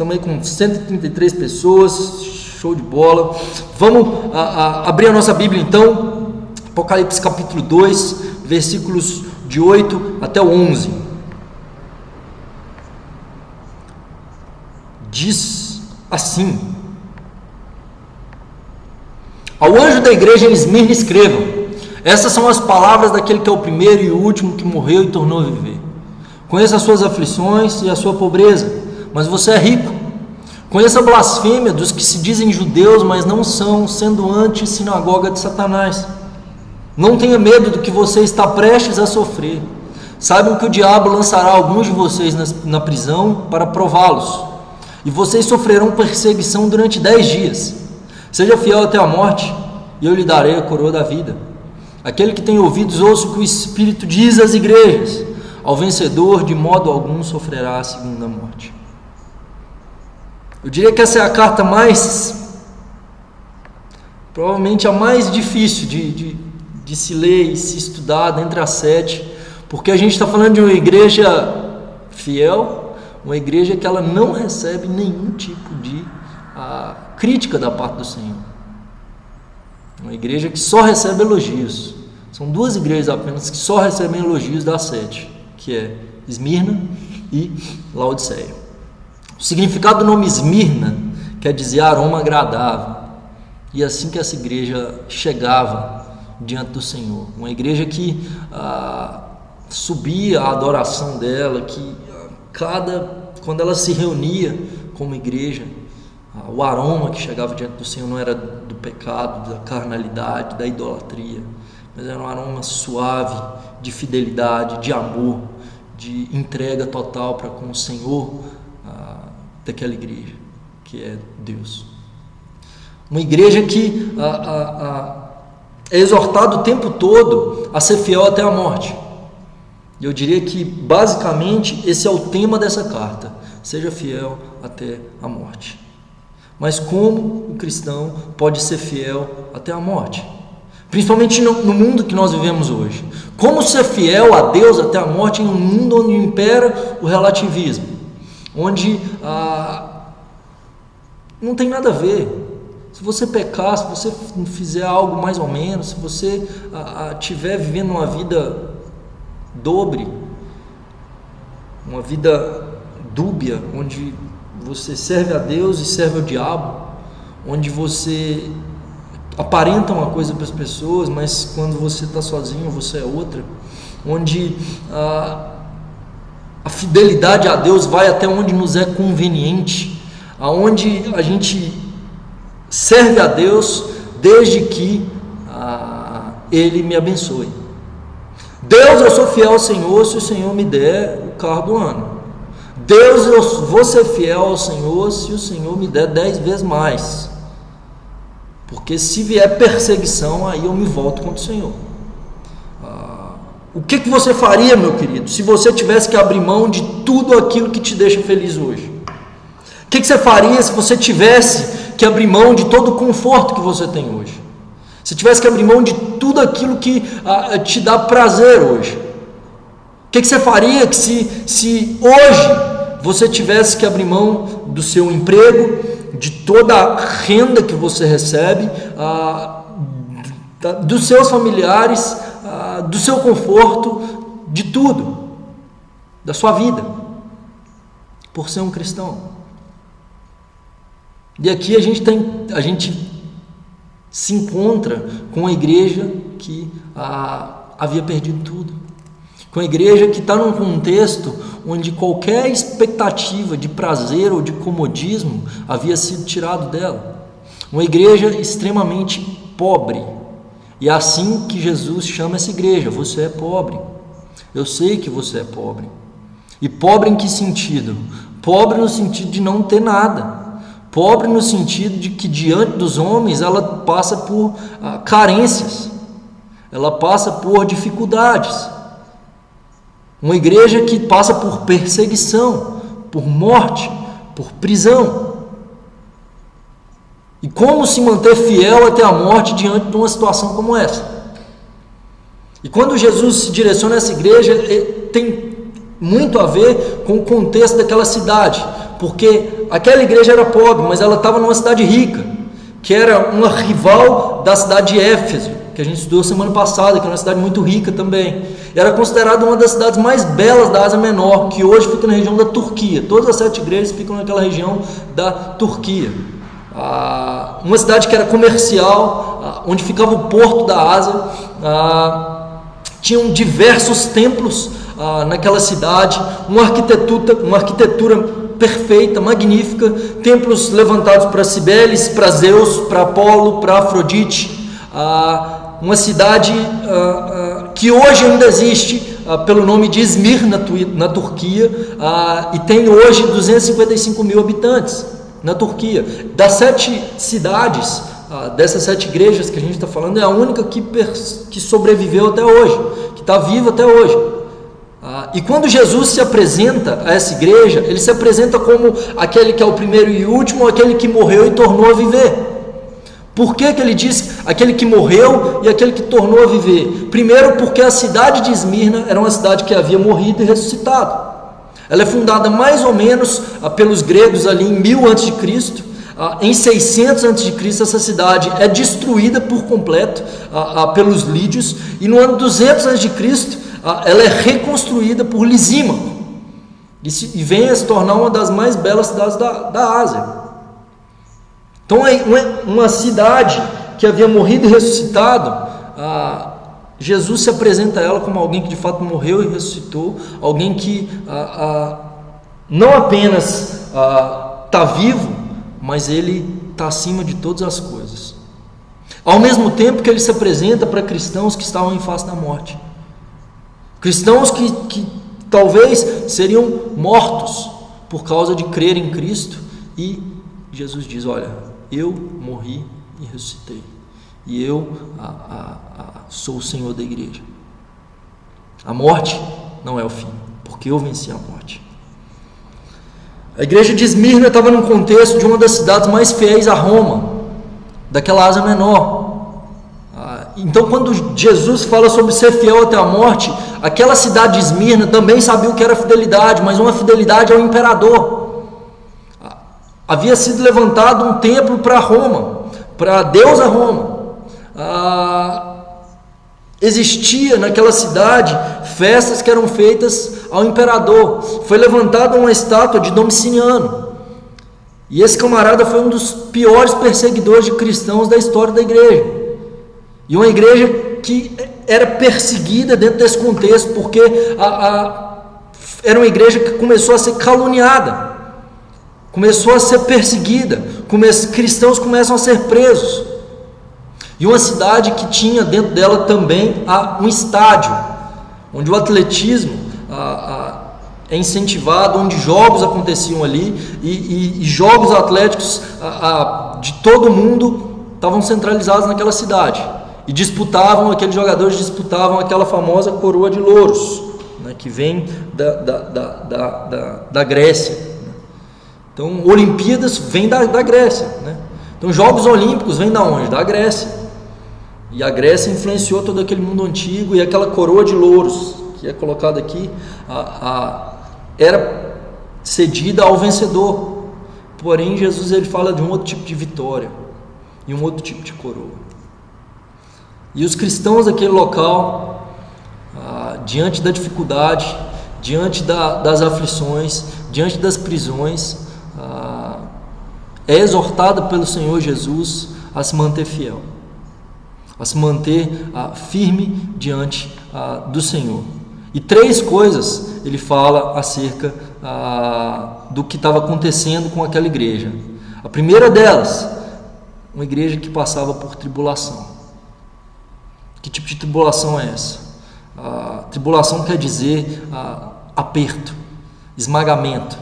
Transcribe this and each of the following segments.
estamos aí com 133 pessoas, show de bola. Vamos abrir a nossa Bíblia então, Apocalipse capítulo 2, versículos de 8 até o 11. Diz assim: ao anjo da igreja em Esmirna escrevam: essas são as palavras daquele que é o primeiro e o último, que morreu e tornou a viver. Conheça as suas aflições e a sua pobreza, mas você é rico. Conheça a blasfêmia dos que se dizem judeus, mas não são, sendo anti-sinagoga de Satanás. Não tenha medo do que você está prestes a sofrer. Saibam que o diabo lançará alguns de vocês na prisão para prová-los, e vocês sofrerão perseguição durante 10 dias. Seja fiel até a morte, e eu lhe darei a coroa da vida. Aquele que tem ouvidos, ouça o que o Espírito diz às igrejas. Ao vencedor, de modo algum, sofrerá a segunda morte. Eu diria que essa é a carta provavelmente a mais difícil de se ler e se estudar dentre as 7, porque a gente está falando de uma igreja fiel, uma igreja que ela não recebe nenhum tipo de crítica da parte do Senhor, uma igreja que só recebe elogios. São 2 igrejas apenas que só recebem elogios das 7, que é Esmirna e Laodiceia. O significado do nome Esmirna quer dizer aroma agradável, e assim que essa igreja chegava diante do Senhor, uma igreja que subia a adoração dela, que quando ela se reunia como igreja, o aroma que chegava diante do Senhor não era do pecado, da carnalidade, da idolatria, mas era um aroma suave, de fidelidade, de amor, de entrega total para com o Senhor daquela igreja, que é Deus. Uma igreja que é exortada o tempo todo a ser fiel até a morte. Eu diria que basicamente esse é o tema dessa carta: seja fiel até a morte. Mas como o cristão pode ser fiel até a morte? Principalmente no mundo que nós vivemos hoje. Como ser fiel a Deus até a morte em um mundo onde impera o relativismo, onde não tem nada a ver. Se você pecar, se você fizer algo mais ou menos, se você estiver vivendo uma vida dobre, uma vida dúbia, onde você serve a Deus e serve ao diabo, onde você aparenta uma coisa para as pessoas, mas quando você está sozinho você é outra, onde a fidelidade a Deus vai até onde nos é conveniente, aonde a gente serve a Deus desde que Ele me abençoe. Deus, eu sou fiel ao Senhor se o Senhor me der o carro do ano. Deus, eu vou ser fiel ao Senhor se o Senhor me der 10 vezes mais, porque se vier perseguição, aí eu me volto contra o Senhor. O que você faria, meu querido, se você tivesse que abrir mão de tudo aquilo que te deixa feliz hoje? O que você faria se você tivesse que abrir mão de todo o conforto que você tem hoje? Se tivesse que abrir mão de tudo aquilo que te dá prazer hoje? O que você faria que se hoje você tivesse que abrir mão do seu emprego, de toda a renda que você recebe, dos seus familiares, do seu conforto, de tudo, da sua vida, por ser um cristão? E aqui a gente se encontra com a igreja que havia perdido tudo, com a igreja que está num contexto onde qualquer expectativa de prazer ou de comodismo havia sido tirado dela, uma igreja extremamente pobre. E é assim que Jesus chama essa igreja: você é pobre, eu sei que você é pobre. E pobre em que sentido? Pobre no sentido de não ter nada, pobre no sentido de que diante dos homens ela passa por carências, ela passa por dificuldades. Uma igreja que passa por perseguição, por morte, por prisão. E como se manter fiel até a morte diante de uma situação como essa? E quando Jesus se direciona a essa igreja, tem muito a ver com o contexto daquela cidade, porque aquela igreja era pobre, mas ela estava numa cidade rica, que era uma rival da cidade de Éfeso, que a gente estudou semana passada, que é uma cidade muito rica também. Era considerada uma das cidades mais belas da Ásia Menor, que hoje fica na região da Turquia. Todas as 7 igrejas ficam naquela região da Turquia. Uma cidade que era comercial, onde ficava o porto da Ásia. Tinham diversos templos naquela cidade, uma arquitetura perfeita, magnífica, templos levantados para Cibeles, para Zeus, para Apolo, para Afrodite. Uma cidade que hoje ainda existe pelo nome de Izmir, na Turquia, e tem hoje 255 mil habitantes na Turquia. Das 7 cidades, dessas 7 igrejas que a gente está falando, é a única que sobreviveu até hoje, que está viva até hoje. E quando Jesus se apresenta a essa igreja, ele se apresenta como aquele que é o primeiro e último, aquele que morreu e tornou a viver. Por que ele diz aquele que morreu e aquele que tornou a viver? Primeiro, porque a cidade de Esmirna era uma cidade que havia morrido e ressuscitado. Ela é fundada mais ou menos pelos gregos ali em 1000 a.C. Em 600 a.C. essa cidade é destruída por completo pelos lídios, e no ano 200 a.C. ela é reconstruída por Lisímaco e vem a se tornar uma das mais belas cidades da Ásia. Então, uma cidade que havia morrido e ressuscitado, Jesus se apresenta a ela como alguém que de fato morreu e ressuscitou, alguém que não apenas está vivo, mas ele está acima de todas as coisas. Ao mesmo tempo que ele se apresenta para cristãos que estavam em face da morte, cristãos que talvez seriam mortos por causa de crer em Cristo, e Jesus diz: olha, eu morri e ressuscitei, e eu sou o Senhor da igreja. A morte não é o fim, porque eu venci a morte. A igreja de Esmirna estava num contexto de uma das cidades mais fiéis a Roma, daquela Ásia Menor. Então, quando Jesus fala sobre ser fiel até a morte, aquela cidade de Esmirna também sabia o que era fidelidade, mas uma fidelidade ao imperador. Havia sido levantado um templo para Roma, para a deusa Roma. Existia naquela cidade festas que eram feitas ao imperador. Foi levantada uma estátua de Domiciano, e esse camarada foi um dos piores perseguidores de cristãos da história da igreja, e uma igreja que era perseguida dentro desse contexto, porque era uma igreja que começou a ser caluniada, começou a ser perseguida, cristãos começam a ser presos. E uma cidade que tinha dentro dela também um estádio, onde o atletismo é incentivado, onde jogos aconteciam ali, e jogos atléticos de todo mundo estavam centralizados naquela cidade, e aqueles jogadores disputavam aquela famosa coroa de louros, né, que vem da Grécia. Então, Olimpíadas vem da Grécia, né? Então, Jogos Olímpicos vem da onde? Da Grécia. E a Grécia influenciou todo aquele mundo antigo, e aquela coroa de louros que é colocada aqui era cedida ao vencedor. Porém, Jesus ele fala de um outro tipo de vitória e um outro tipo de coroa. E os cristãos daquele local, diante da dificuldade, diante das aflições, diante das prisões, é exortado pelo Senhor Jesus a se manter fiel, a se manter firme diante do Senhor. E 3 coisas ele fala acerca do que estava acontecendo com aquela igreja. A primeira delas, uma igreja que passava por tribulação. Que tipo de tribulação é essa? Tribulação quer dizer aperto, esmagamento.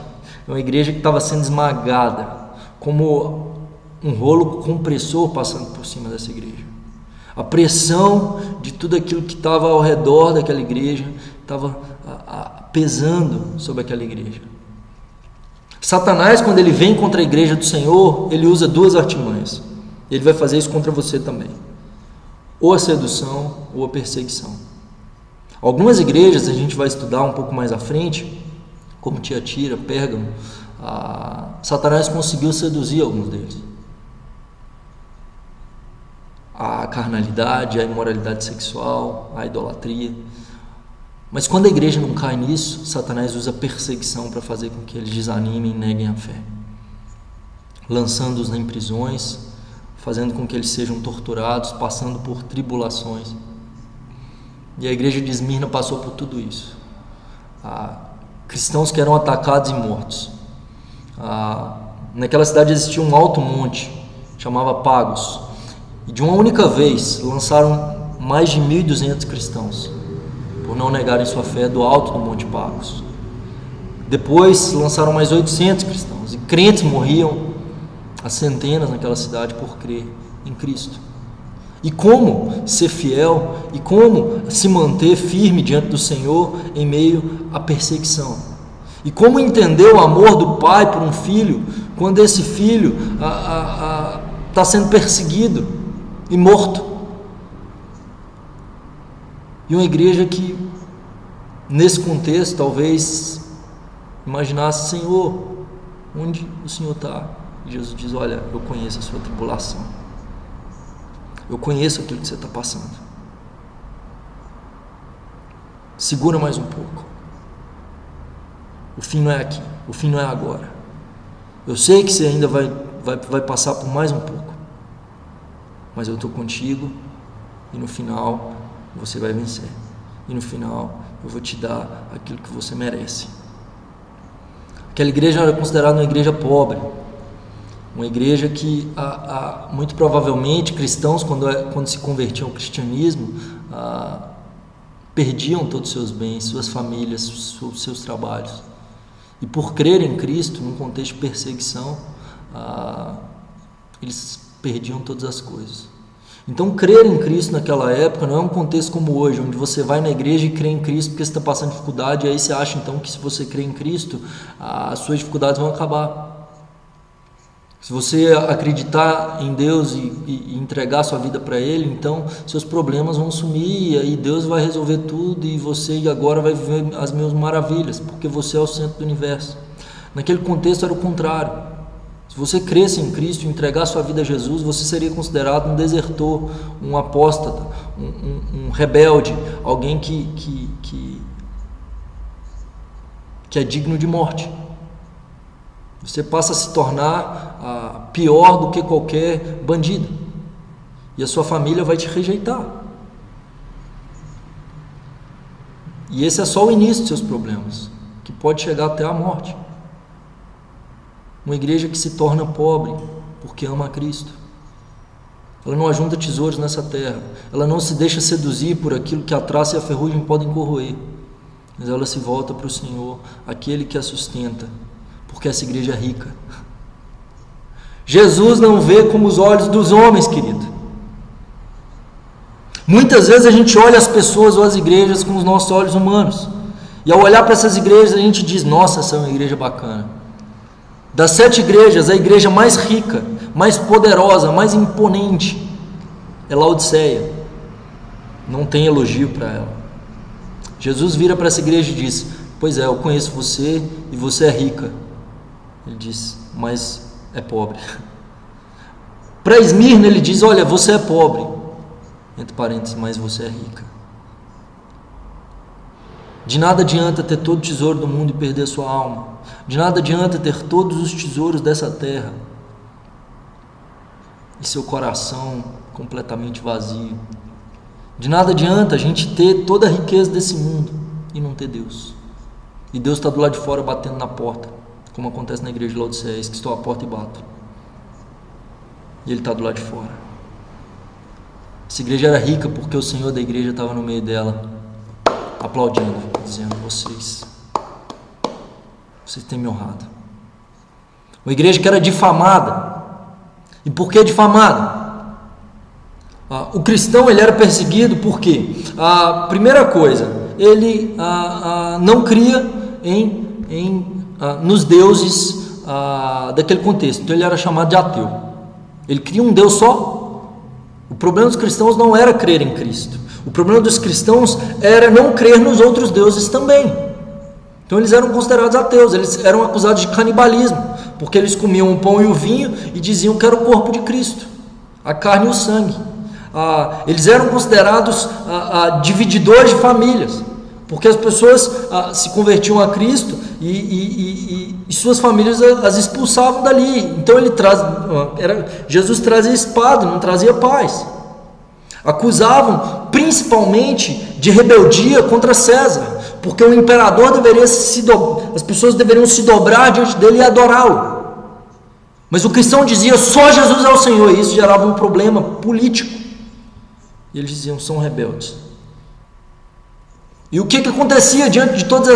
É uma igreja que estava sendo esmagada, como um rolo compressor passando por cima dessa igreja. A pressão de tudo aquilo que estava ao redor daquela igreja estava pesando sobre aquela igreja. Satanás, quando ele vem contra a igreja do Senhor, ele usa 2 artimanhas. Ele vai fazer isso contra você também: ou a sedução ou a perseguição. Algumas igrejas, a gente vai estudar um pouco mais à frente, como Tiatira, Pérgamo, Satanás conseguiu seduzir alguns deles. A carnalidade, a imoralidade sexual, a idolatria. Mas quando a igreja não cai nisso, Satanás usa perseguição para fazer com que eles desanimem e neguem a fé, lançando-os em prisões, fazendo com que eles sejam torturados, passando por tribulações. E a igreja de Esmirna passou por tudo isso. Cristãos que eram atacados e mortos. Naquela cidade existia um alto monte, chamava Pagos, e de uma única vez lançaram mais de 1.200 cristãos, por não negarem sua fé, do alto do Monte Pagos. Depois lançaram mais 800 cristãos, e crentes morriam a centenas naquela cidade por crer em Cristo. E como ser fiel, e como se manter firme diante do Senhor em meio à perseguição. E como entender o amor do pai por um filho, quando esse filho está sendo perseguido e morto. E uma igreja que, nesse contexto, talvez imaginasse: Senhor, onde o Senhor está? E Jesus diz: olha, eu conheço a sua tribulação, eu conheço aquilo que você está passando, segura mais um pouco, o fim não é aqui, o fim não é agora, eu sei que você ainda vai passar por mais um pouco, mas eu estou contigo, e no final você vai vencer, e no final eu vou te dar aquilo que você merece. Aquela igreja era considerada uma igreja pobre, uma igreja que muito provavelmente cristãos, quando se convertiam ao cristianismo, perdiam todos os seus bens, suas famílias, seus trabalhos, e por crer em Cristo num contexto de perseguição, eles perdiam todas as coisas. Então, crer em Cristo naquela época não é um contexto como hoje, onde você vai na igreja e crê em Cristo porque você está passando dificuldade, e aí você acha então que se você crê em Cristo, as suas dificuldades vão acabar. Se você acreditar em Deus e entregar sua vida para Ele, então seus problemas vão sumir, e aí Deus vai resolver tudo, e você agora vai viver as mil maravilhas, porque você é o centro do universo. Naquele contexto era o contrário. Se você cresce em Cristo e entregar sua vida a Jesus, você seria considerado um desertor, um apóstata, um rebelde, alguém que é digno de morte. Você passa a se tornar pior do que qualquer bandido, e a sua família vai te rejeitar. E esse é só o início dos seus problemas, que pode chegar até a morte. Uma igreja que se torna pobre porque ama a Cristo. Ela não ajunta tesouros nessa terra, ela não se deixa seduzir por aquilo que a traça e a ferrugem podem corroer, mas ela se volta para o Senhor, aquele que a sustenta, porque essa igreja é rica. Jesus não vê como os olhos dos homens, querido. Muitas vezes a gente olha as pessoas ou as igrejas com os nossos olhos humanos, e ao olhar para essas igrejas a gente diz: nossa, essa é uma igreja bacana. Das 7 igrejas, a igreja mais rica, mais poderosa, mais imponente é Laodiceia. Não tem elogio para ela. Jesus vira para essa igreja e diz: pois é, eu conheço você e você é rica. Ele diz: mas é pobre. Para Esmirna ele diz: olha, você é pobre, entre parênteses, mas você é rica. De nada adianta ter todo o tesouro do mundo e perder a sua alma. De nada adianta ter todos os tesouros dessa terra e seu coração completamente vazio. De nada adianta a gente ter toda a riqueza desse mundo e não ter Deus. E Deus está do lado de fora batendo na porta, como acontece na igreja de Laodiceia, que estou à porta e bato. E Ele está do lado de fora. Essa igreja era rica porque o Senhor da igreja estava no meio dela, aplaudindo, dizendo: vocês têm me honrado. Uma igreja que era difamada. E por que difamada? O cristão ele era perseguido por quê? A primeira coisa, ele não cria nos deuses daquele contexto, então ele era chamado de ateu. Ele cria um Deus só. O problema dos cristãos não era crer em Cristo, o problema dos cristãos era não crer nos outros deuses também. Então eles eram considerados ateus, eles eram acusados de canibalismo, porque eles comiam o pão e o vinho e diziam que era o corpo de Cristo, a carne e o sangue. Eles eram considerados divididores de famílias, porque as pessoas se convertiam a Cristo e suas famílias as expulsavam dali. Então Jesus trazia espada, não trazia paz. Acusavam principalmente de rebeldia contra César, porque o imperador as pessoas deveriam se dobrar diante dele e adorá-lo. Mas o cristão dizia: só Jesus é o Senhor, e isso gerava um problema político. E eles diziam: são rebeldes. E o que acontecia diante de todas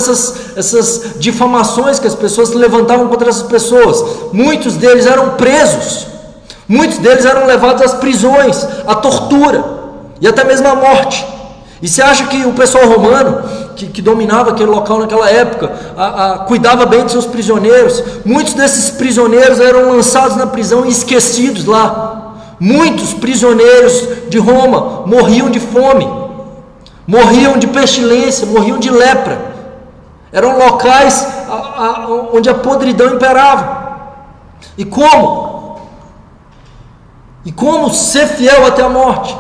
essas difamações que as pessoas levantavam contra essas pessoas? Muitos deles eram presos, muitos deles eram levados às prisões, à tortura e até mesmo à morte. E você acha que o pessoal romano, que dominava aquele local naquela época, cuidava bem de seus prisioneiros? Muitos desses prisioneiros eram lançados na prisão e esquecidos lá. Muitos prisioneiros de Roma morriam de fome, morriam de pestilência, morriam de lepra. Eram locais onde a podridão imperava. E como? E como ser fiel até a morte?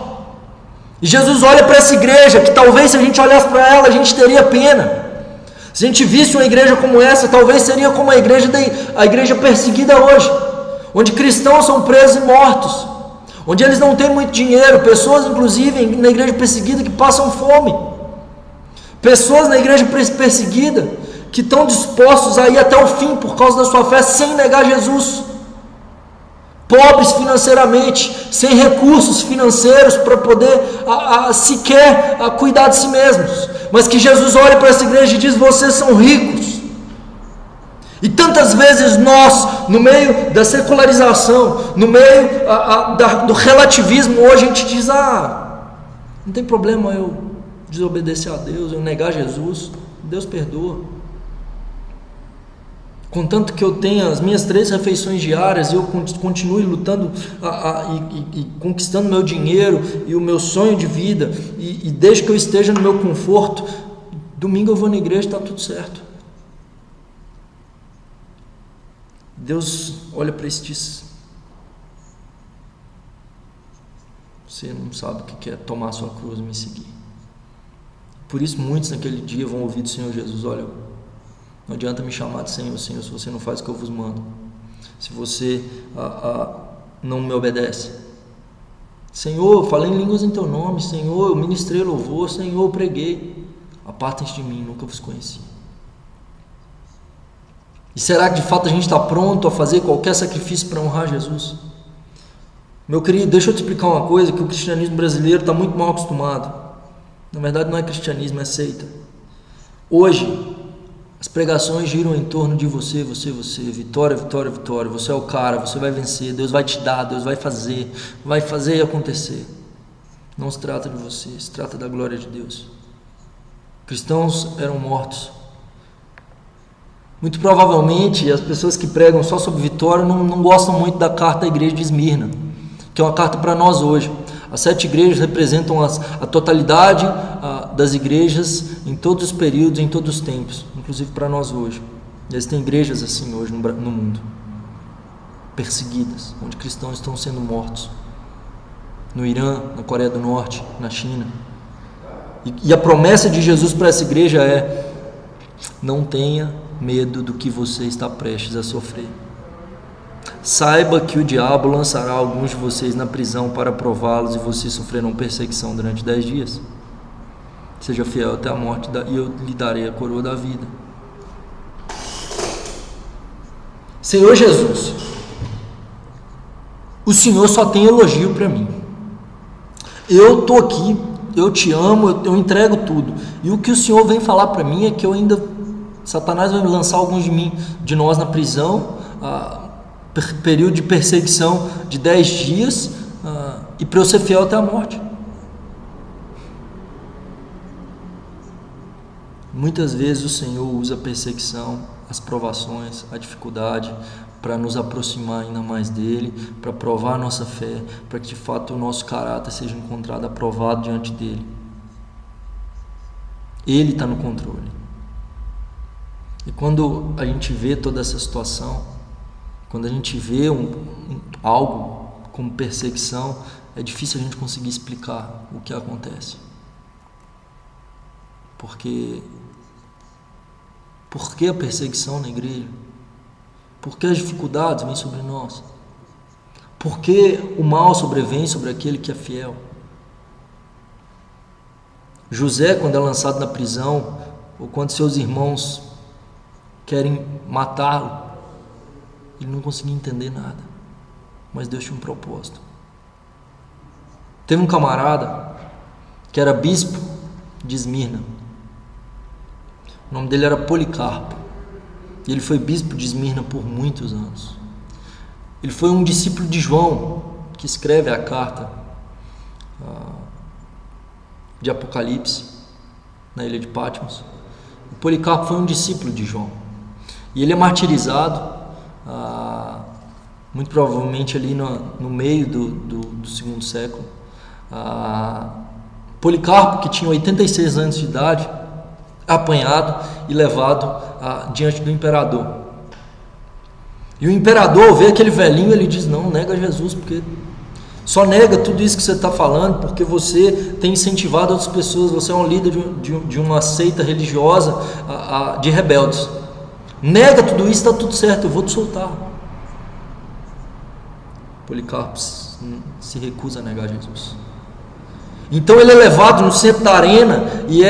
E Jesus olha para essa igreja, que talvez se a gente olhasse para ela, a gente teria pena. Se a gente visse uma igreja como essa, talvez seria como a igreja perseguida hoje, onde cristãos são presos e mortos, onde eles não têm muito dinheiro, pessoas inclusive na igreja perseguida que passam fome, pessoas na igreja perseguida que estão dispostos a ir até o fim por causa da sua fé, sem negar Jesus, pobres financeiramente, sem recursos financeiros para poder sequer cuidar de si mesmos, mas que Jesus olha para essa igreja e diz: vocês são ricos. E tantas vezes nós, no meio da secularização, no meio do relativismo, hoje a gente diz: não tem problema eu desobedecer a Deus, eu negar Jesus, Deus perdoa. Contanto que eu tenha as minhas 3 refeições diárias e eu continue lutando e conquistando meu dinheiro e o meu sonho de vida, e desde que eu esteja no meu conforto, domingo eu vou na igreja, está tudo certo. Deus olha para isso e diz: você não sabe o que é tomar a sua cruz e me seguir. Por isso muitos naquele dia vão ouvir do Senhor Jesus: olha, não adianta me chamar de Senhor, Senhor, se você não faz o que eu vos mando, se você não me obedece. Senhor, eu falei em línguas em teu nome, Senhor, eu ministrei louvor, Senhor, eu preguei. Apartem-se de mim, nunca vos conheci. E será que de fato a gente está pronto a fazer qualquer sacrifício para honrar Jesus? Meu querido, deixa eu te explicar uma coisa, que o cristianismo brasileiro está muito mal acostumado. Na verdade não é cristianismo, é seita. Hoje as pregações giram em torno de você, vitória, vitória, vitória, você é o cara, você vai vencer, Deus vai te dar, Deus vai fazer e acontecer. Não se trata de você, se trata da glória de Deus. Cristãos eram mortos. Muito provavelmente as pessoas que pregam só sobre vitória não gostam muito da carta à igreja de Esmirna, que é uma carta para nós hoje. As 7 igrejas representam a totalidade das igrejas em todos os períodos, em todos os tempos, inclusive para nós hoje. Existem igrejas assim hoje no mundo, perseguidas, onde cristãos estão sendo mortos, no Irã, na Coreia do Norte, na China. E a promessa de Jesus para essa igreja é: não tenha medo do que você está prestes a sofrer. Saiba que o diabo lançará alguns de vocês na prisão para prová-los, e vocês sofrerão perseguição durante 10 dias. Seja fiel até a morte, e eu lhe darei a coroa da vida. Senhor Jesus, o Senhor só tem elogio para mim. Eu estou aqui, eu te amo, eu entrego tudo. E o que o Senhor vem falar para mim é que Satanás vai lançar alguns de nós na prisão, período de perseguição de 10 dias, e para eu ser fiel até a morte. Muitas vezes o Senhor usa a perseguição, as provações, a dificuldade para nos aproximar ainda mais dele, para provar a nossa fé, para que de fato o nosso caráter seja encontrado aprovado diante dele. Ele está no controle. E quando a gente vê toda essa situação, quando a gente vê algo como perseguição, é difícil a gente conseguir explicar o que acontece. Por que a perseguição na igreja? Por que as dificuldades vêm sobre nós? Por que o mal sobrevém sobre aquele que é fiel? José, quando é lançado na prisão, ou quando seus irmãos querem matá-lo, ele não conseguia entender nada, mas Deus tinha um propósito. Teve um camarada que era bispo de Esmirna, o nome dele era Policarpo, e ele foi bispo de Esmirna por muitos anos. Ele foi um discípulo de João, que escreve a carta de Apocalipse na ilha de Patmos. O Policarpo foi um discípulo de João, e ele é martirizado, muito provavelmente ali no meio do segundo século. Policarpo, que tinha 86 anos de idade, apanhado e levado diante do imperador. E o imperador vê aquele velhinho, ele diz: não, nega Jesus, porque só nega tudo isso que você está falando, porque você tem incentivado outras pessoas, você é um líder de uma seita religiosa de rebeldes. Nega tudo isso, está tudo certo, eu vou te soltar. Policarpo se recusa a negar Jesus. Então ele é levado no centro da arena e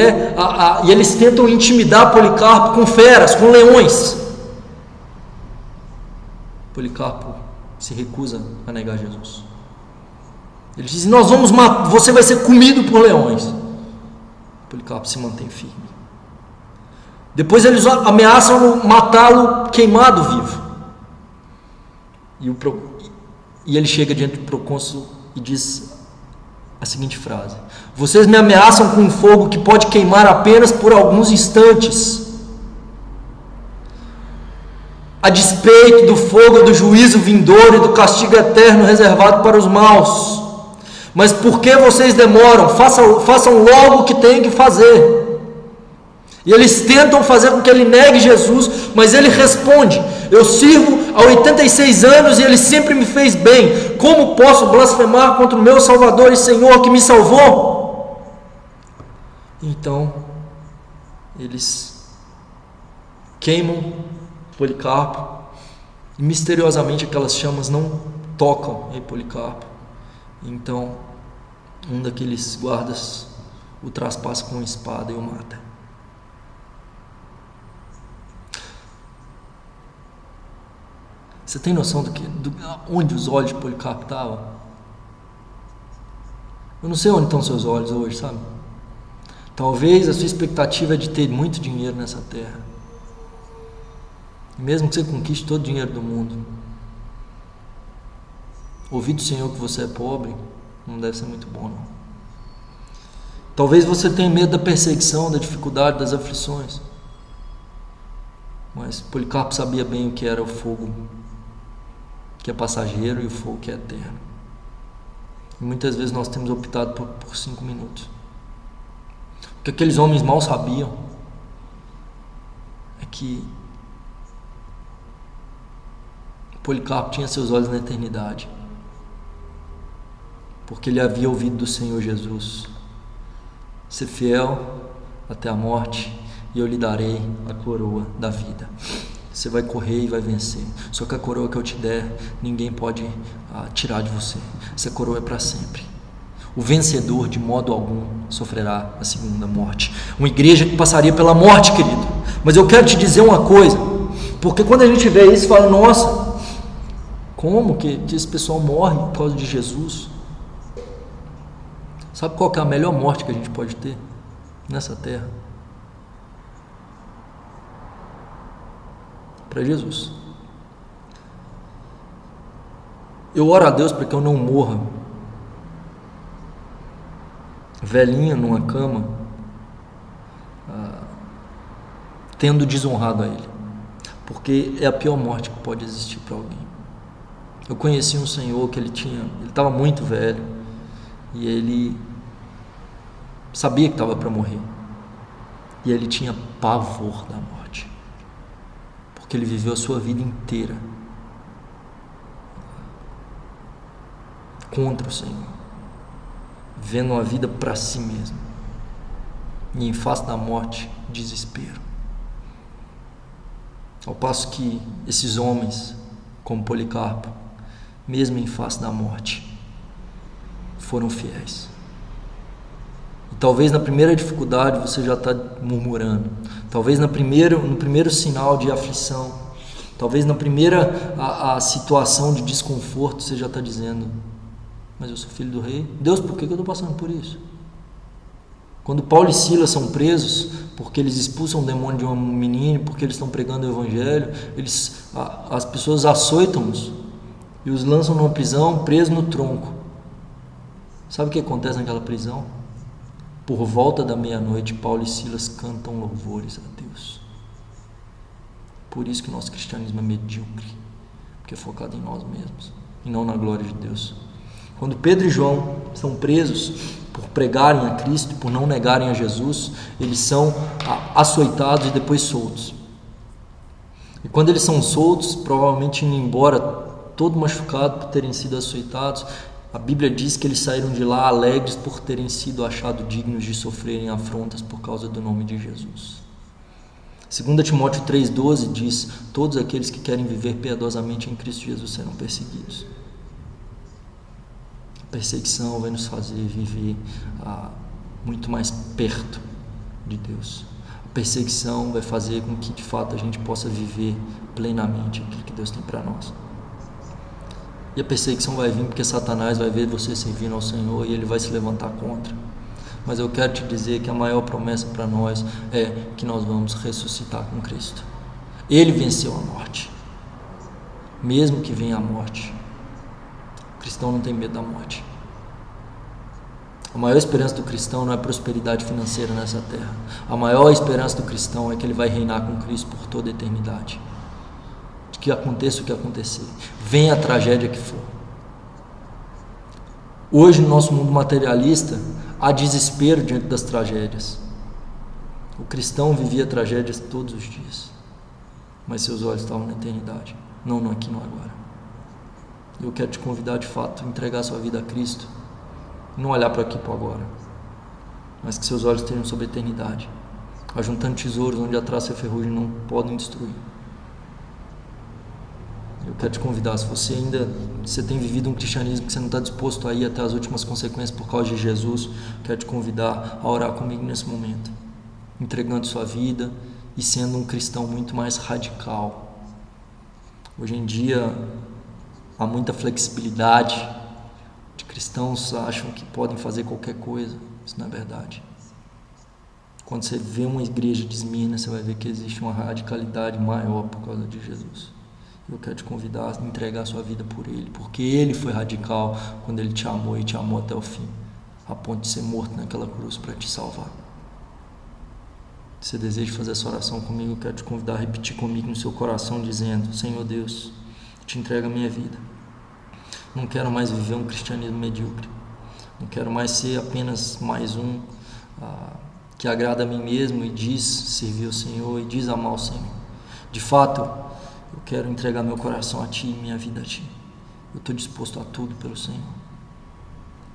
eles tentam intimidar Policarpo com feras, com leões. Policarpo se recusa a negar Jesus. Ele diz: você vai ser comido por leões. Policarpo se mantém firme. Depois eles ameaçam matá-lo queimado vivo. E ele chega diante do procônsul e diz a seguinte frase: vocês me ameaçam com um fogo que pode queimar apenas por alguns instantes, a despeito do fogo do juízo vindouro e do castigo eterno reservado para os maus. Mas por que vocês demoram? Façam logo o que têm que fazer. E eles tentam fazer com que ele negue Jesus, mas ele responde: eu sirvo há 86 anos e ele sempre me fez bem. Como posso blasfemar contra o meu Salvador e Senhor que me salvou? Então eles queimam Policarpo, e misteriosamente aquelas chamas não tocam em Policarpo. Então um daqueles guardas o traspassa com uma espada e o mata. Você tem noção onde os olhos de Policarpo estavam? Eu não sei onde estão seus olhos hoje, sabe? Talvez a sua expectativa é de ter muito dinheiro nessa terra. E mesmo que você conquiste todo o dinheiro do mundo, ouvir do Senhor que você é pobre não deve ser muito bom, não. Talvez você tenha medo da perseguição, da dificuldade, das aflições. Mas Policarpo sabia bem o que era o fogo que é passageiro e o fogo que é eterno. E muitas vezes nós temos optado por 5 minutos. O que aqueles homens mal sabiam é que Policarpo tinha seus olhos na eternidade, porque ele havia ouvido do Senhor Jesus: ser fiel até a morte e eu lhe darei a coroa da vida. Você vai correr e vai vencer. Só que a coroa que eu te der, ninguém pode tirar de você. Essa coroa é para sempre. O vencedor, de modo algum, sofrerá a segunda morte. Uma igreja que passaria pela morte, querido. Mas eu quero te dizer uma coisa, porque quando a gente vê isso, fala: nossa, como que esse pessoal morre por causa de Jesus? Sabe qual que é a melhor morte que a gente pode ter nessa terra? Para Jesus. Eu oro a Deus para que eu não morra velhinha numa cama, tendo desonrado a Ele, porque é a pior morte que pode existir para alguém. Eu conheci um senhor que ele estava muito velho e ele sabia que estava para morrer, e ele tinha pavor da morte. porque ele viveu a sua vida inteira contra o Senhor, vivendo uma vida para si mesmo, e em face da morte, desespero. Ao passo que esses homens, como Policarpo, mesmo em face da morte, foram fiéis. E talvez na primeira dificuldade você já está murmurando, talvez no primeiro sinal de aflição, talvez na primeira a situação de desconforto você já está dizendo: mas eu sou filho do rei, Deus, por que eu estou passando por isso? Quando Paulo e Silas são presos porque eles expulsam o demônio de um menino, porque eles estão pregando o evangelho, as pessoas açoitam-os e os lançam numa prisão, presos no tronco. Sabe o que acontece naquela prisão? Por volta da meia-noite, Paulo e Silas cantam louvores a Deus. Por isso que o nosso cristianismo é medíocre, porque é focado em nós mesmos e não na glória de Deus. Quando Pedro e João são presos por pregarem a Cristo, por não negarem a Jesus, eles são açoitados e depois soltos. E quando eles são soltos, provavelmente indo embora todo machucado por terem sido açoitados, a Bíblia diz que eles saíram de lá alegres por terem sido achados dignos de sofrerem afrontas por causa do nome de Jesus. 2 Timóteo 3,12 diz: todos aqueles que querem viver piedosamente em Cristo Jesus serão perseguidos. A perseguição vai nos fazer viver muito mais perto de Deus. A perseguição vai fazer com que de fato a gente possa viver plenamente aquilo que Deus tem para nós. E a perseguição vai vir porque Satanás vai ver você servindo ao Senhor e ele vai se levantar contra. Mas eu quero te dizer que a maior promessa para nós é que nós vamos ressuscitar com Cristo. Ele venceu a morte. Mesmo que venha a morte, o cristão não tem medo da morte. A maior esperança do cristão não é prosperidade financeira nessa terra. A maior esperança do cristão é que ele vai reinar com Cristo por toda a eternidade. De que aconteça o que acontecer, venha a tragédia que for. Hoje, no nosso mundo materialista, há desespero diante das tragédias. O cristão vivia tragédias todos os dias, mas seus olhos estavam na eternidade, não no aqui, no agora. Eu quero te convidar de fato a entregar sua vida a Cristo, não olhar para aqui, para o agora, mas que seus olhos estejam sobre a eternidade, ajuntando tesouros onde a traça e a ferrugem não podem destruir. Eu quero te convidar, se você tem vivido um cristianismo que você não está disposto a ir até as últimas consequências por causa de Jesus, quero te convidar a orar comigo nesse momento, entregando sua vida e sendo um cristão muito mais radical. Hoje em dia há muita flexibilidade, de cristãos acham que podem fazer qualquer coisa. Isso não é verdade. Quando você vê uma igreja de Esmirna, você vai ver que existe uma radicalidade maior por causa de Jesus. Eu quero te convidar a entregar a sua vida por Ele, porque Ele foi radical quando Ele te amou e te amou até o fim, a ponto de ser morto naquela cruz para te salvar. Se você deseja fazer essa oração comigo, eu quero te convidar a repetir comigo no seu coração, dizendo: Senhor Deus, eu te entrego a minha vida. Não quero mais viver um cristianismo medíocre. Não quero mais ser apenas mais um que agrada a mim mesmo e diz servir o Senhor e diz amar o Senhor. De fato, eu quero entregar meu coração a Ti e minha vida a Ti. Eu estou disposto a tudo pelo Senhor.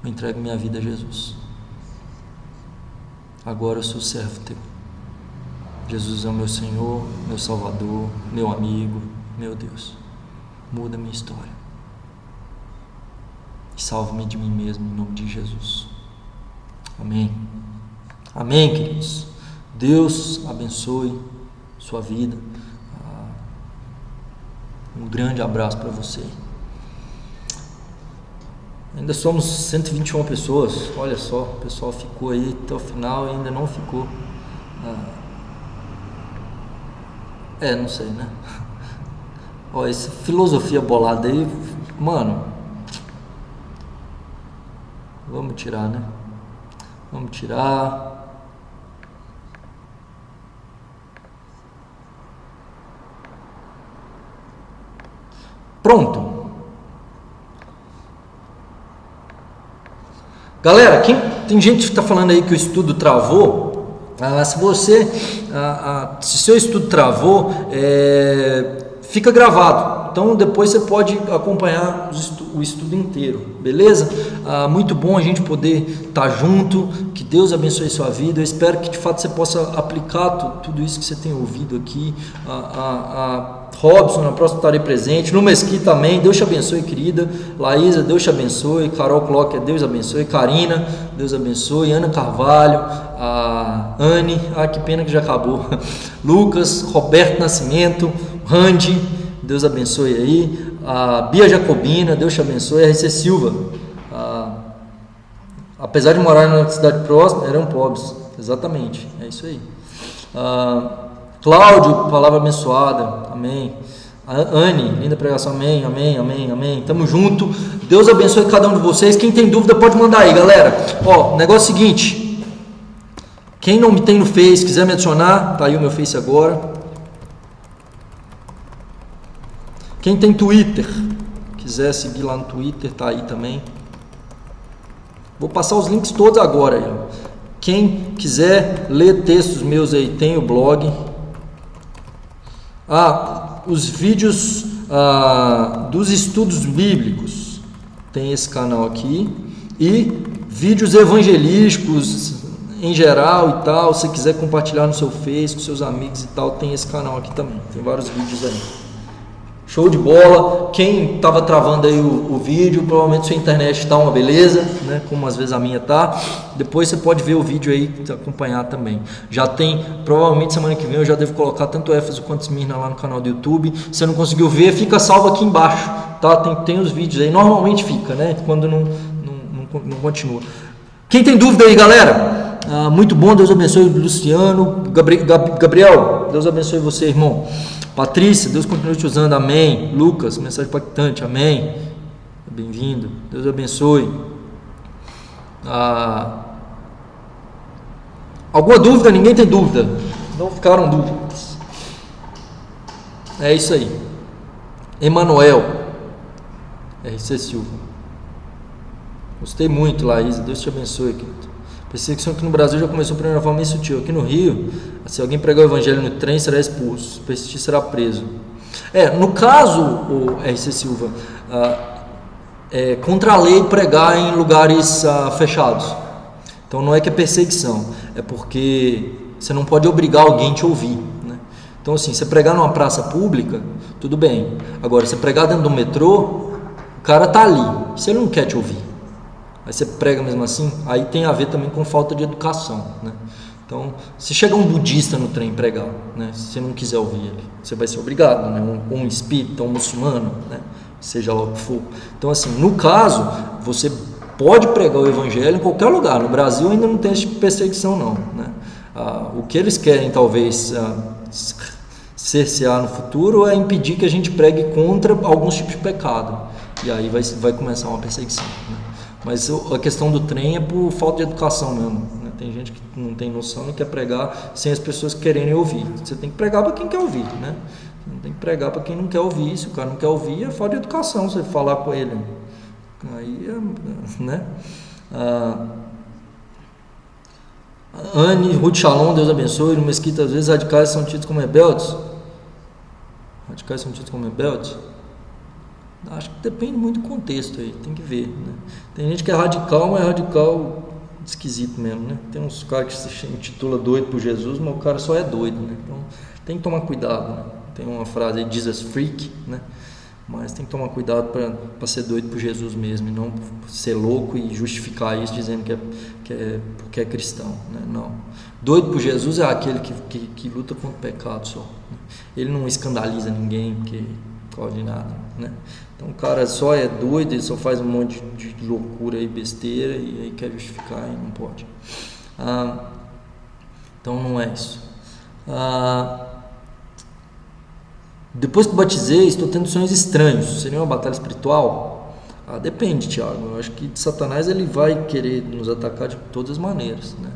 Eu entrego minha vida a Jesus. Agora eu sou servo Teu. Jesus é o meu Senhor, meu Salvador, meu amigo, meu Deus. Muda a minha história. E salva-me de mim mesmo, em nome de Jesus. Amém. Amém, queridos. Deus abençoe sua vida. Um grande abraço para você. Ainda somos 121 pessoas. Olha só, o pessoal ficou aí até o final e ainda não ficou. Não sei, né? Ó, essa filosofia bolada aí, mano. Vamos tirar, né? Vamos tirar. Pronto. Galera, tem gente que está falando aí que o estudo travou. Se seu estudo travou, fica gravado. Então depois você pode acompanhar o estudo inteiro, beleza? Muito bom a gente poder estar junto, que Deus abençoe sua vida. Eu espero que de fato você possa aplicar tudo isso que você tem ouvido aqui. Robson, na próxima estarei presente. No Mesquita também, Deus te abençoe, querida. Laísa, Deus te abençoe. Carol Clocker, Deus abençoe. Karina, Deus abençoe. Ana Carvalho, Anne, que pena que já acabou. Lucas, Roberto Nascimento, Randy, Deus abençoe aí. Bia Jacobina, Deus te abençoe. RC Silva, apesar de morar na cidade próxima, eram pobres. Exatamente, é isso aí. Cláudio, palavra abençoada, amém. Anne, linda pregação, amém, amém, amém, amém. Tamo junto, Deus abençoe cada um de vocês. Quem tem dúvida pode mandar aí, galera. Negócio seguinte, quem não me tem no Face, quiser me adicionar, tá aí o meu Face agora. Quem tem Twitter, quiser seguir lá no Twitter, tá aí também. Vou passar os links todos agora aí. Quem quiser ler textos meus aí, tem o blog. Os vídeos dos estudos bíblicos, tem esse canal aqui. E vídeos evangelísticos em geral e tal, se quiser compartilhar no seu Face com seus amigos e tal, tem esse canal aqui também. Tem vários vídeos aí. Show de bola. Quem estava travando aí o vídeo, provavelmente sua internet está uma beleza, né? Como às vezes a minha tá. Depois você pode ver o vídeo aí e acompanhar também. Já tem, provavelmente semana que vem eu já devo colocar tanto Éfeso quanto Esmirna lá no canal do YouTube. Se você não conseguiu ver, fica salvo aqui embaixo, tá? Tem os vídeos aí, normalmente fica, né? Quando não continua. Quem tem dúvida aí, galera? Muito bom, Deus abençoe o Luciano. Gabriel, Deus abençoe você, irmão. Patrícia, Deus continue te usando, amém. Lucas, mensagem impactante, amém. Bem-vindo, Deus abençoe. Alguma dúvida? Ninguém tem dúvida? Não ficaram dúvidas. É isso aí. Emanuel, RC Silva. Gostei muito, Laís, Deus te abençoe, querido. Perseguição aqui no Brasil já começou de uma forma meio sutil. Aqui no Rio, se alguém pregar o evangelho no trem, será expulso. Se persistir, será preso. No caso, o RC Silva, contra a lei pregar em lugares fechados. Então não é que é perseguição, é porque você não pode obrigar alguém a te ouvir, né? Então assim, você pregar numa praça pública, tudo bem. Agora, você pregar dentro do metrô, o cara tá ali, se ele não quer te ouvir, aí você prega mesmo assim, aí tem a ver também com falta de educação, né? Então, se chega um budista no trem pregar, né, se você não quiser ouvir ele, você vai ser obrigado, né, um espírita, um muçulmano, né, seja lá o que for. Então, assim, no caso, você pode pregar o evangelho em qualquer lugar. No Brasil ainda não tem essa perseguição, não, né? O que eles querem, talvez, cercear no futuro é impedir que a gente pregue contra alguns tipos de pecado. E aí vai começar uma perseguição, né? Mas a questão do trem é por falta de educação mesmo, né? Tem gente que não tem noção e quer pregar sem as pessoas quererem ouvir. Você tem que pregar para quem quer ouvir, né? Você não tem que pregar para quem não quer ouvir. Se o cara não quer ouvir, é falta de educação você falar com ele. Aí, né? Anne, Ruth Shalom, Deus abençoe. No Mesquita, às vezes radicais são tidos como rebeldes. Radicais são tidos como rebeldes? Acho que depende muito do contexto aí, tem que ver, né? Tem gente que é radical, mas é radical esquisito mesmo, né? Tem uns caras que se intitula doido por Jesus, mas o cara só é doido, né? Então tem que tomar cuidado, né? Tem uma frase aí, Jesus freak, né? Mas tem que tomar cuidado para ser doido por Jesus mesmo, e não ser louco e justificar isso dizendo porque é cristão, né? Não. Doido por Jesus é aquele que luta contra o pecado só, né? Ele não escandaliza ninguém porque de nada, né? Então o cara só é doido, ele só faz um monte de loucura e besteira e aí quer justificar e não pode. Então não é isso. Depois que batizei, estou tendo sonhos estranhos. Seria uma batalha espiritual? Depende, Tiago. Eu acho que Satanás ele vai querer nos atacar de todas as maneiras, né?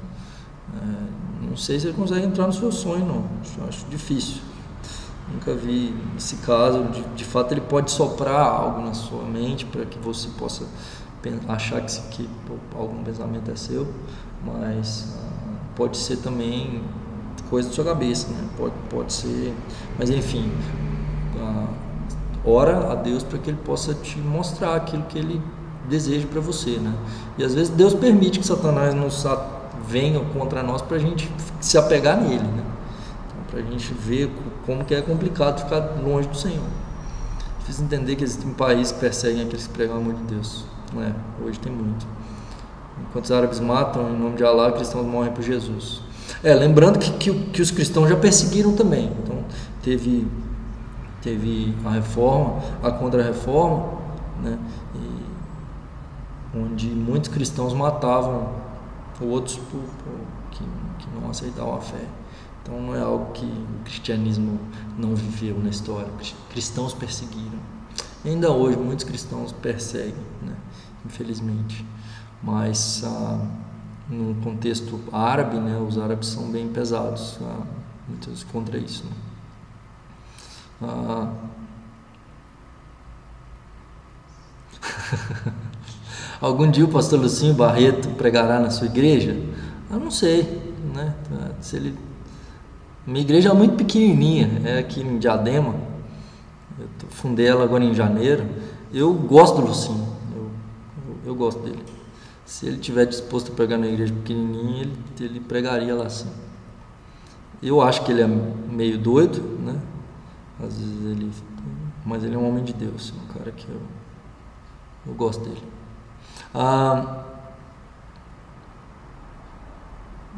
Não sei se ele consegue entrar no seu sonho, não. Eu acho difícil. Nunca vi esse caso. De fato, ele pode soprar algo na sua mente para que você possa achar que algum pensamento é seu, mas pode ser também coisa da sua cabeça, né? Pode ser, mas enfim, ora a Deus para que Ele possa te mostrar aquilo que Ele deseja para você, né? E às vezes Deus permite que Satanás venha contra nós para a gente se apegar nele, né? Então, para a gente ver como que é complicado ficar longe do Senhor. Difícil entender que existem países que perseguem aqueles que pregam o amor de Deus, não é? Hoje tem muito. Enquanto os árabes matam em nome de Alá, os cristãos morrem por Jesus. Lembrando que os cristãos já perseguiram também. Então teve a reforma, a contra-reforma, né? Onde muitos cristãos matavam outros que não aceitavam a fé. Então não é algo que o cristianismo não viveu na história. Cristãos perseguiram. E ainda hoje muitos cristãos perseguem, né? Infelizmente. Mas no contexto árabe, né, os árabes são bem pesados, muitos contra isso, né? Algum dia o pastor Lucinho Barreto pregará na sua igreja? Eu não sei, né? Minha igreja é muito pequenininha, é aqui em Diadema. Eu fundei ela agora em janeiro. Eu gosto do Lucinho, eu gosto dele. Se ele estiver disposto a pregar na igreja pequenininha, ele pregaria lá sim. Eu acho que ele é meio doido, né? Às vezes mas ele é um homem de Deus, um cara que eu gosto dele.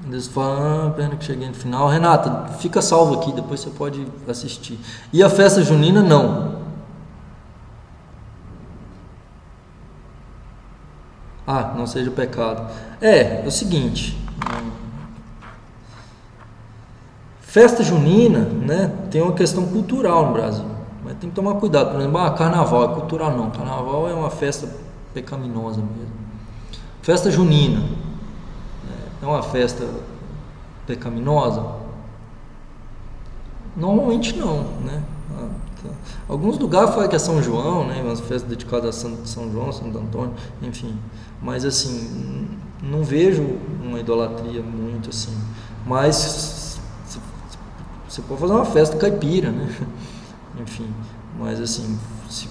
Eles falam, pena que cheguei no final. Renata, fica salvo aqui, depois você pode assistir. E a festa junina, não. Não seja pecado. É o seguinte, festa junina, né, tem uma questão cultural no Brasil, mas tem que tomar cuidado. Por exemplo, carnaval é cultural, não. Carnaval é uma festa pecaminosa mesmo. Festa junina é uma festa pecaminosa? Normalmente não, né? Alguns lugares falam que é São João, né? Umas festas dedicadas a São João, Santo Antônio, enfim. Mas assim, não vejo uma idolatria muito assim. Mas você pode fazer uma festa caipira, né? Enfim, mas assim, se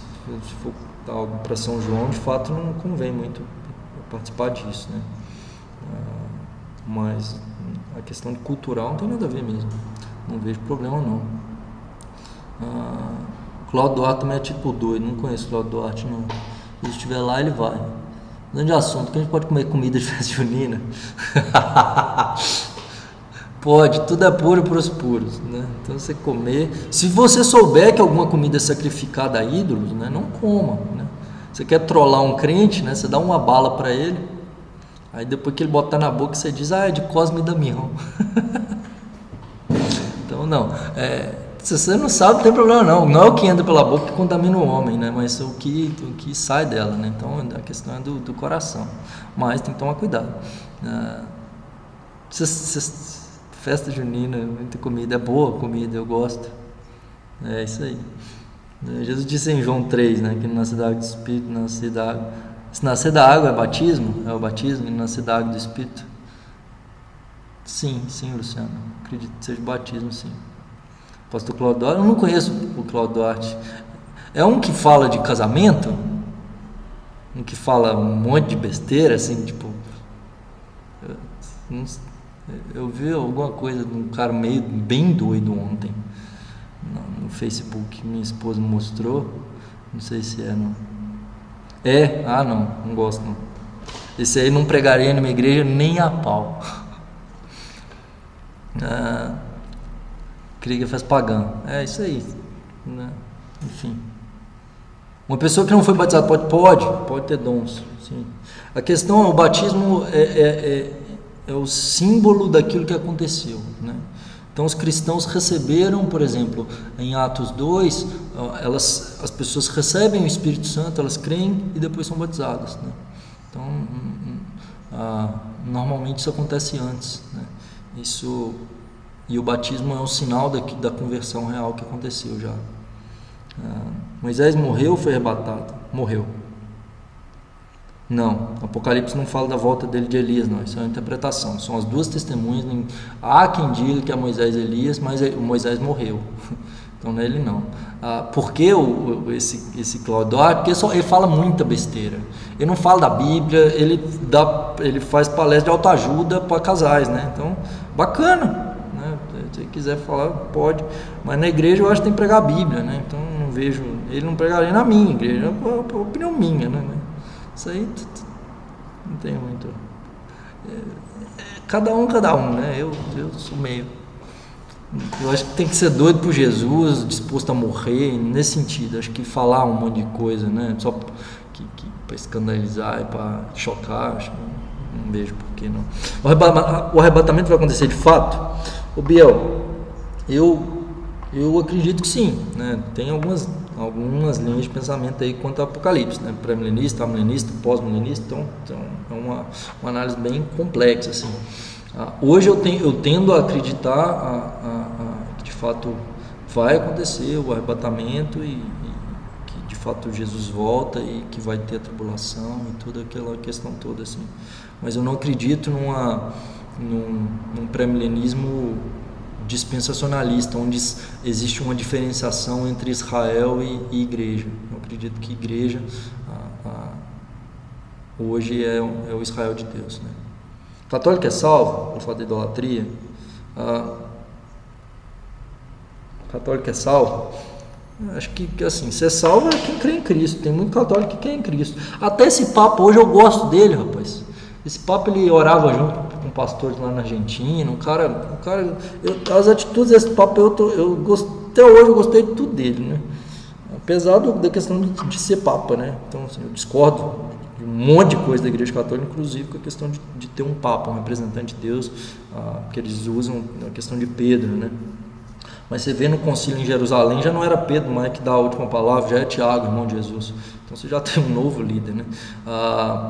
for algo para São João, de fato não convém muito participar disso, né? Mas a questão cultural não tem nada a ver mesmo. Não vejo problema não. Cláudio Duarte também é tipo doido, não conheço o Cláudio Duarte não. Se estiver lá, ele vai. Grande assunto, que a gente pode comer comida de festa junina? Pode, tudo é puro para os puros, né? Então você comer, se você souber que alguma comida é sacrificada a ídolos, né, não coma, né? Você quer trollar um crente, né? Você dá uma bala para ele, aí depois que ele botar na boca você diz, é de Cosme e Damião. Então não, se você não sabe, não tem problema não. Não é o que entra pela boca que contamina o homem, né? Mas o que sai dela, né? Então a questão é do coração. Mas tem que tomar cuidado. Festa junina, muita comida, é boa comida, eu gosto. É isso aí. Jesus disse em João 3, né? Que nascer da água do Espírito, nascer da água. Se nascer da água é batismo? É o batismo, e nascer da água do Espírito? Sim, Luciano. Acredito que seja batismo, sim. Pastor Cláudio Duarte, eu não conheço o Cláudio Duarte. É um que fala de casamento? Um que fala um monte de besteira, assim, tipo... Eu vi alguma coisa de um cara bem doido ontem no Facebook, minha esposa me mostrou. Não sei se é, não. Não gosto não. Esse aí não pregaria na minha igreja nem a pau. Queria que faz pagã. É isso aí, né? Enfim, uma pessoa que não foi batizada pode ter dons, sim. A questão é, o batismo é o símbolo daquilo que aconteceu, né? Então os cristãos receberam, por exemplo, em Atos 2, as pessoas recebem o Espírito Santo, elas creem e depois são batizadas, né? Então normalmente isso acontece antes, né? E o batismo é um sinal da conversão real que aconteceu já. Moisés morreu ou foi arrebatado? Morreu. Não, Apocalipse não fala da volta dele de Elias, não. Isso é uma interpretação. São as duas testemunhas. Há quem diga que é Moisés e Elias, mas o Moisés morreu. Então não é ele não. Por que esse Cláudio? Porque ele fala muita besteira. Ele não fala da Bíblia, ele faz palestra de autoajuda para casais, né? Então, bacana, né? Se quiser falar, pode. Mas na igreja eu acho que tem que pregar a Bíblia, né? Então não vejo. Ele não pregaria na minha igreja, é uma opinião minha, né? Isso aí não tem muito. Cada um, né? Eu sou meio. Eu acho que tem que ser doido por Jesus, disposto a morrer, nesse sentido. Acho que falar um monte de coisa, né? Só para escandalizar e para chocar, acho que não vejo por que não. O arrebatamento vai acontecer de fato? Ô Biel, eu acredito que sim, né? Tem algumas linhas de pensamento aí quanto ao Apocalipse, né? Pré-milenista, amilenista, pós-milenista, então é uma análise bem complexa, assim. Hoje eu tendo a acreditar que de fato vai acontecer o arrebatamento e que de fato Jesus volta e que vai ter a tribulação e toda aquela questão toda, assim. Mas eu não acredito num pré-milenismo dispensacionalista, onde existe uma diferenciação entre Israel e igreja. Eu acredito que igreja hoje é o Israel de Deus, né? Católico é salvo por fato de idolatria? Católico é salvo? Acho que assim, ser salvo é quem crê em Cristo. Tem muito católico que crê em Cristo. Até esse papo hoje eu gosto dele, rapaz. Esse papo ele orava junto com pastores lá na Argentina. As atitudes desse papo até hoje eu gostei de tudo dele, né? Apesar da questão de ser papa, né? Então assim, eu discordo de um monte de coisa da Igreja Católica, inclusive com a questão de ter um papa, um representante de Deus, que eles usam a questão de Pedro, né? Mas você vê no concílio em Jerusalém, já não era Pedro mais que dá a última palavra, já é Tiago, irmão de Jesus. Então você já tem um novo líder, né?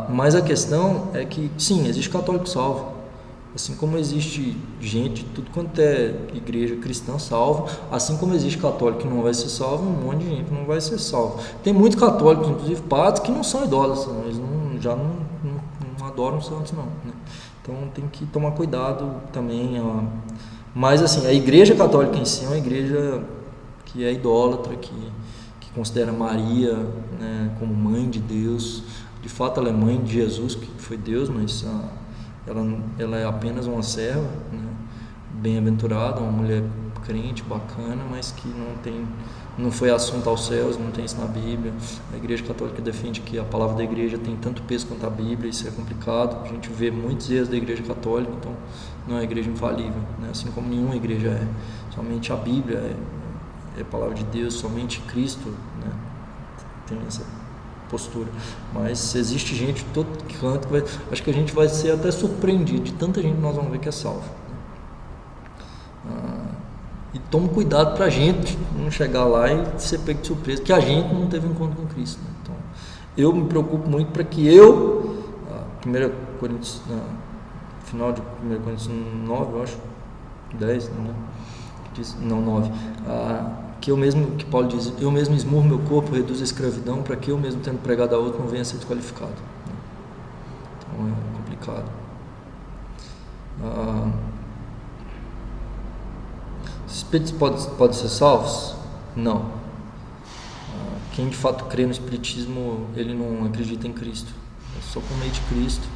Mas a questão é que, sim, existe católico salvo. Assim como existe gente, tudo quanto é igreja cristã salva, assim como existe católico que não vai ser salvo, um monte de gente não vai ser salvo. Tem muitos católicos, inclusive padres, que não são idólatras, eles já não adoram santos, não, né? Então tem que tomar cuidado também. Mas assim, a igreja católica em si é uma igreja que é idólatra, que considera Maria, né, como mãe de Deus. De fato ela é mãe de Jesus, que foi Deus, mas ela é apenas uma serva, né, bem-aventurada, uma mulher crente, bacana, mas que não foi assunto aos céus, não tem isso na Bíblia. A Igreja Católica defende que a palavra da Igreja tem tanto peso quanto a Bíblia, isso é complicado. A gente vê muitos erros da Igreja Católica, então não é a Igreja infalível, né? Assim como nenhuma igreja é. Somente a Bíblia é a palavra de Deus, somente Cristo, né, tem essa postura. Mas existe gente de todo canto acho que a gente vai ser até surpreendido de tanta gente que nós vamos ver que é salvo. E tome cuidado para a gente não chegar lá e ser pego de surpresa, que a gente não teve encontro com Cristo, né? Então, eu me preocupo muito para que final de 1 Coríntios 9, eu acho, 10, né? Não, 9, que Paulo diz, eu mesmo esmurro meu corpo, reduzo a escravidão, para que eu mesmo tendo pregado a outro não venha a ser desqualificado, né? Então é complicado. Os espíritos podem ser salvos? Não. Quem de fato crê no espiritismo, ele não acredita em Cristo, é só por meio de Cristo.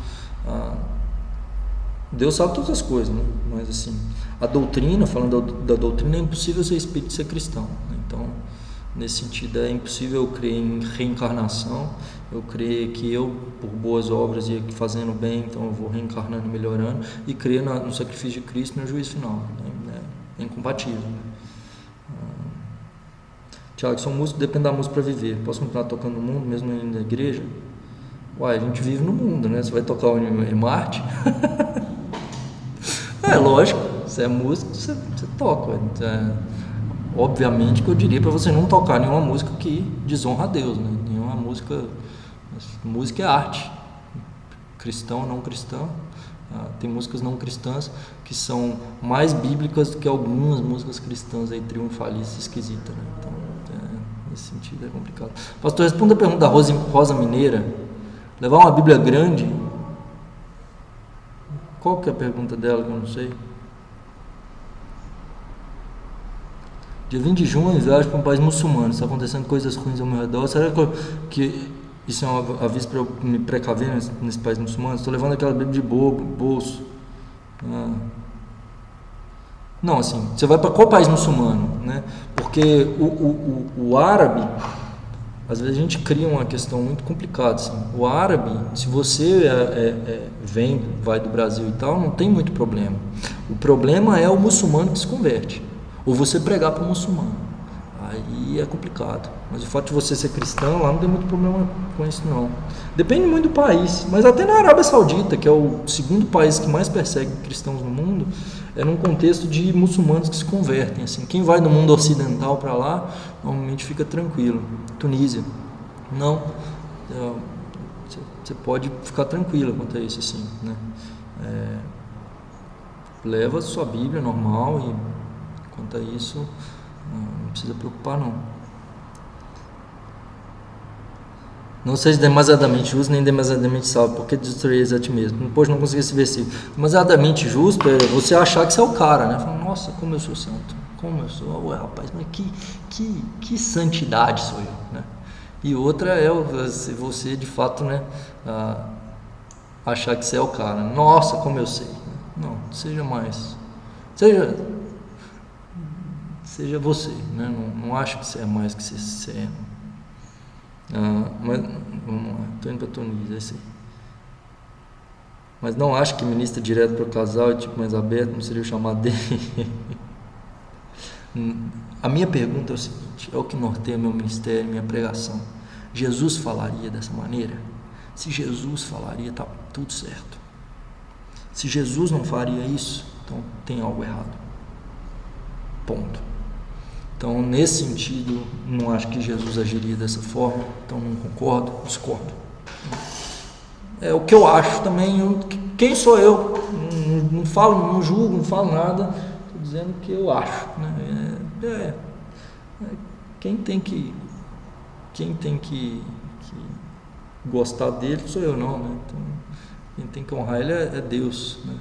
Deus sabe todas as coisas, né? Mas assim, a doutrina, falando da doutrina, é impossível ser espírito e ser cristão, né? Então, nesse sentido, é impossível eu crer em reencarnação, eu crer que eu, por boas obras e fazendo bem, então eu vou reencarnando e melhorando, e crer no sacrifício de Cristo no juízo final, né? É incompatível, né? Tiago, sou músico, depende da música para viver. Posso continuar tocando no mundo, mesmo indo na igreja? Uai, a gente vive no mundo, né? Você vai tocar em Marte? É lógico, você é músico, você toca. Obviamente que eu diria para você não tocar nenhuma música que desonra a Deus, né? Nenhuma música. Música é arte. Cristão, não cristão. Tem músicas não cristãs que são mais bíblicas do que algumas músicas cristãs aí, triunfalistas, esquisitas, né? Então, nesse sentido é complicado. Pastor, responda a pergunta da Rosa Mineira. Levar uma Bíblia grande? Qual que é a pergunta dela que eu não sei? Dia 20 de junho, viagem para um país muçulmano. Está acontecendo coisas ruins ao meu redor. Será que isso é um aviso para eu me precaver nesse país muçulmano? Estou levando aquela Bíblia de bolso. Não, assim, você vai para qual país muçulmano, né? Porque o árabe, às vezes a gente cria uma questão muito complicada, assim. O árabe, se você vai do Brasil e tal, não tem muito problema. O problema é o muçulmano que se converte, ou você pregar para o muçulmano, aí é complicado. Mas o fato de você ser cristão lá não tem muito problema com isso, não. Depende muito do país, mas até na Arábia Saudita, que é o segundo país que mais persegue cristãos no mundo, é num contexto de muçulmanos que se convertem, assim. Quem vai do mundo ocidental para lá, normalmente fica tranquilo. Tunísia, não. Você pode ficar tranquilo quanto a isso, assim, né? Leva a sua Bíblia normal e quanto a isso, não precisa preocupar, não. Não seja demasiadamente justo nem demasiadamente salvo, porque destruireis a ti mesmo. Pois não consegui esse versículo. Demasiadamente justo é você achar que você é o cara, né? Fala, nossa, como eu sou santo, como eu sou, ué, rapaz, mas que santidade sou eu, né? E outra é você de fato, né, achar que você é o cara. Nossa, como eu sei. Não, seja mais. Seja você, né? Não acho que você é mais que você é. Mas vamos lá, estou indo para Tunísia, esse aí. Mas não acho que ministra direto para o casal, tipo mais aberto, não seria o chamado dele. A minha pergunta é o seguinte, é o que norteia meu ministério, minha pregação. Jesus falaria dessa maneira? Se Jesus falaria, tá tudo certo. Se Jesus não faria isso, então tem algo errado. Ponto. Então, nesse sentido, não acho que Jesus agiria dessa forma, então não concordo, discordo. É o que eu acho também, quem sou eu? Não falo, não julgo, não falo nada, estou dizendo o que eu acho, né? Quem tem que gostar dele sou eu, não, né? Então, quem tem que honrar ele é Deus, né?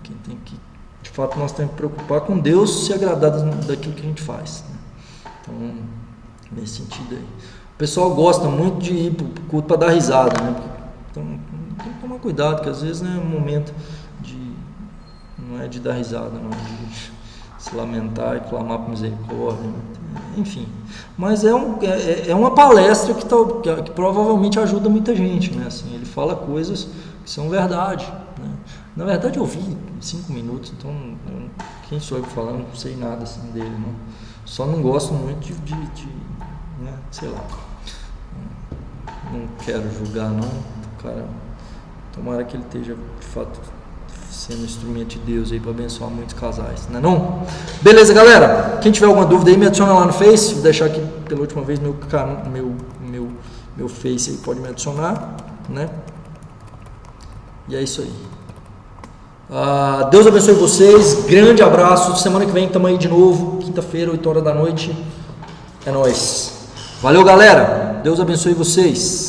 Quem tem que, de fato, nós temos que preocupar com Deus se agradar daquilo que a gente faz, né? Então, nesse sentido aí. O pessoal gosta muito de ir para o culto para dar risada, né? Então, tem que tomar cuidado, porque às vezes, né, é um momento não é de dar risada, não, de se lamentar e clamar por misericórdia, enfim. Mas é uma palestra que provavelmente ajuda muita gente, né? Assim, ele fala coisas que são verdade, né? Na verdade eu vi 5 minutos, então quem sou eu para falar? Não sei nada assim dele, não. Só não gosto muito de né, sei lá. Não quero julgar, não. Cara, tomara que ele esteja de fato sendo instrumento de Deus aí para abençoar muitos casais, não é não? Beleza, galera? Quem tiver alguma dúvida aí, me adiciona lá no Face. Vou deixar aqui pela última vez meu Face aí, pode me adicionar, né? E é isso aí. Deus abençoe vocês, grande abraço. Semana que vem estamos aí de novo, quinta-feira, 8 horas da noite. É nóis. Valeu, galera. Deus abençoe vocês.